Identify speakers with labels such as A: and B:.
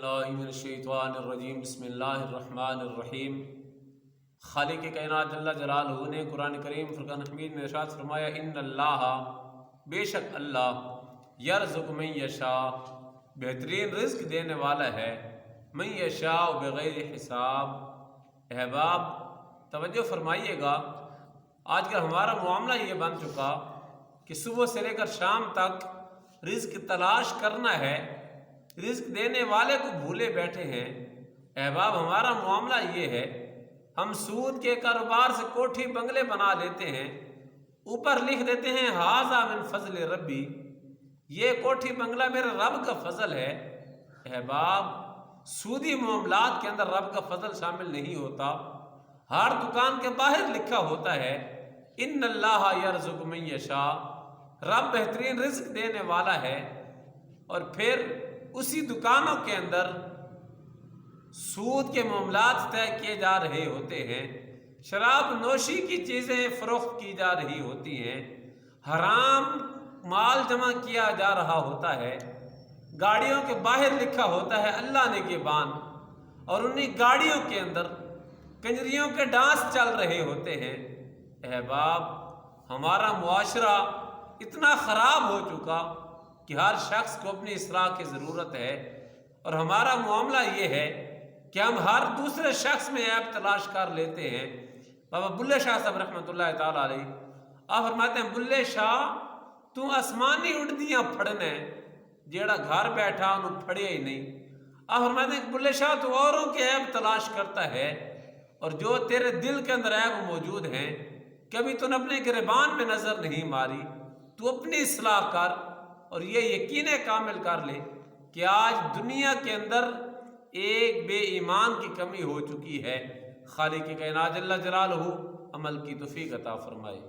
A: باللہ من الشیطان الرجیم بسم اللہ الرحمن الرحیم۔ خالق کائنات جل جلالہ نے قرآن کریم فرقان حمید میں ارشاد فرمایا ان اللہ بے شک اللہ یرزق من یشاء بہترین رزق دینے والا ہے، من یشاء بغیر حساب۔ احباب توجہ فرمائیے گا، آج کل ہمارا معاملہ یہ بن چکا کہ صبح سے لے کر شام تک رزق تلاش کرنا ہے، رزق دینے والے کو بھولے بیٹھے ہیں۔ احباب ہمارا معاملہ یہ ہے، ہم سود کے کاروبار سے کوٹھی بنگلے بنا لیتے ہیں، اوپر لکھ دیتے ہیں ھذا من فضل ربی، یہ کوٹھی بنگلہ میرے رب کا فضل ہے۔ احباب سودی معاملات کے اندر رب کا فضل شامل نہیں ہوتا۔ ہر دکان کے باہر لکھا ہوتا ہے ان اللہ یرزق من یشاء، رب بہترین رزق دینے والا ہے، اور پھر اسی دکانوں کے اندر سود کے معاملات طے کیے جا رہے ہوتے ہیں، شراب نوشی کی چیزیں فروخت کی جا رہی ہوتی ہیں، حرام مال جمع کیا جا رہا ہوتا ہے، گاڑیوں کے باہر لکھا ہوتا ہے اللہ نگہبان، اور انہی گاڑیوں کے اندر کنجریوں کے ڈانس چل رہے ہوتے ہیں۔ احباب ہمارا معاشرہ اتنا خراب ہو چکا کہ ہر شخص کو اپنی اصلاح کی ضرورت ہے، اور ہمارا معاملہ یہ ہے کہ ہم ہر دوسرے شخص میں عیب تلاش کر لیتے ہیں۔ بابا بلے شاہ صاحب رحمۃ اللہ تعالیٰ علیہ آپ فرماتے ہیں بلے شاہ تو آسمانی اڑدیاں پھڑنے جیڑا گھر بیٹھا انہوں پھڑے ہی نہیں۔ آپ فرماتے ہیں بلے شاہ تو اوروں کے عیب تلاش کرتا ہے، اور جو تیرے دل کے اندر عیب موجود ہیں کبھی تو نے اپنے گریبان میں نظر نہیں ماری، تو اپنی اصلاح کر، اور یہ یقین کامل کر لے کہ آج دنیا کے اندر ایک بے ایمان کی کمی ہو چکی ہے۔ خالق کائنات جل جلالہ عمل کی توفیق عطا فرمائے۔